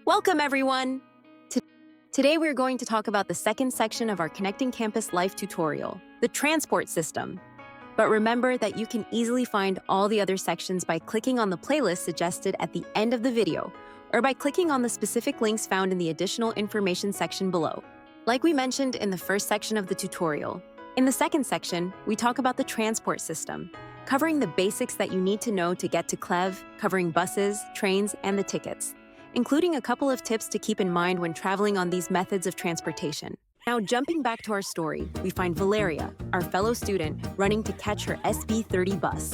Welcome, everyone! Today we're going to talk about the second section of our Connecting Campus Life tutorial, the transport system. But remember that you can easily find all the other sections by clicking on the playlist suggested at the end of the video, or by clicking on the specific links found in the additional information section below. Like we mentioned in the first section of the tutorial, in the second section, we talk about the transport system, covering the basics that you need to know to get to CLEV, covering buses, trains, and the tickets, including a couple of tips to keep in mind when traveling on these methods of transportation. Now, jumping back to our story, we find Valeria, our fellow student, running to catch her SB30 bus.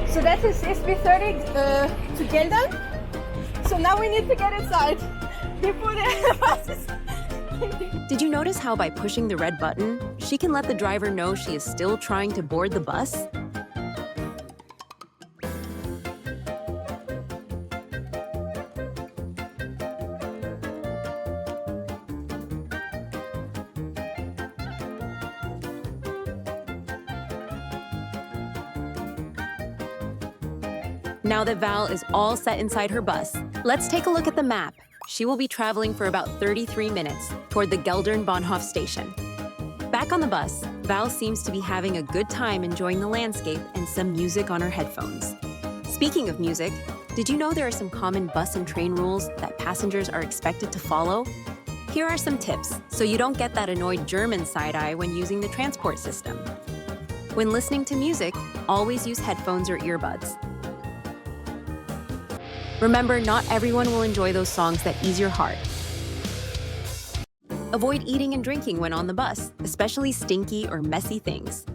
So that is SB30 to Gelden. So now we need to get inside before the buses. Did you notice how by pushing the red button, she can let the driver know she is still trying to board the bus? Now that Val is all set inside her bus, let's take a look at the map. She will be traveling for about 33 minutes toward the Geldern Bahnhof station. Back on the bus, Val seems to be having a good time enjoying the landscape and some music on her headphones. Speaking of music, did you know there are some common bus and train rules that passengers are expected to follow? Here are some tips so you don't get that annoyed German side-eye when using the transport system. When listening to music, always use headphones or earbuds. Remember, not everyone will enjoy those songs that ease your heart. Avoid eating and drinking when on the bus, especially stinky or messy things.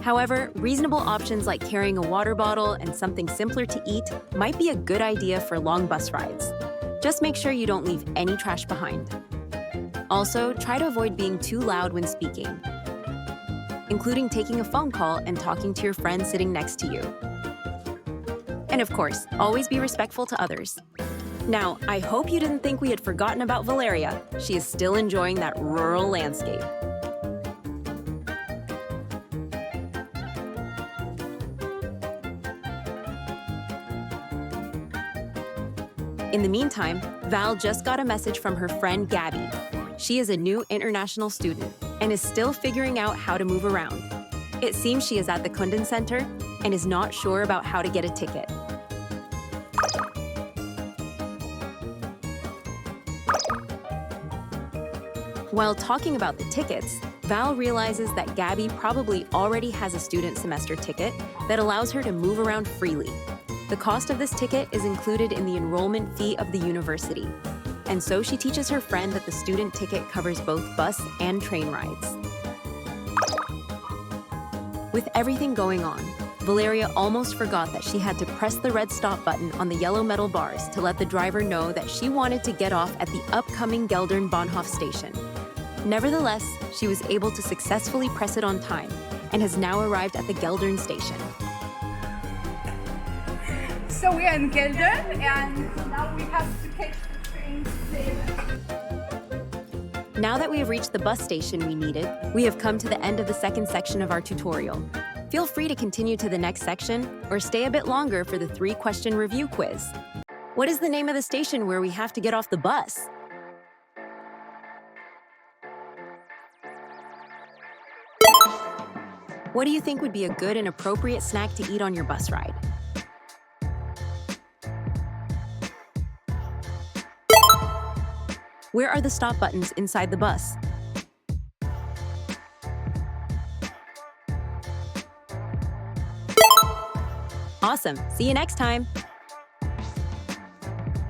However, reasonable options like carrying a water bottle and something simpler to eat might be a good idea for long bus rides. Just make sure you don't leave any trash behind. Also, try to avoid being too loud when speaking, including taking a phone call and talking to your friend sitting next to you. And of course, always be respectful to others. Now, I hope you didn't think we had forgotten about Valeria. She is still enjoying that rural landscape. In the meantime, Val just got a message from her friend Gabby. She is a new international student and is still figuring out how to move around. It seems she is at the Kunden Center and is not sure about how to get a ticket. While talking about the tickets, Val realizes that Gabby probably already has a student semester ticket that allows her to move around freely. The cost of this ticket is included in the enrollment fee of the university, and so she teaches her friend that the student ticket covers both bus and train rides. With everything going on, Valeria almost forgot that she had to press the red stop button on the yellow metal bars to let the driver know that she wanted to get off at the upcoming Geldern Bahnhof station. Nevertheless, she was able to successfully press it on time and has now arrived at the Geldern station. So we are in Geldern and now we have to catch the train there. Now that we have reached the bus station we needed, we have come to the end of the second section of our tutorial. Feel free to continue to the next section or stay a bit longer for the 3-question review quiz. What is the name of the station where we have to get off the bus? What do you think would be a good and appropriate snack to eat on your bus ride? Where are the stop buttons inside the bus? Awesome! See you next time!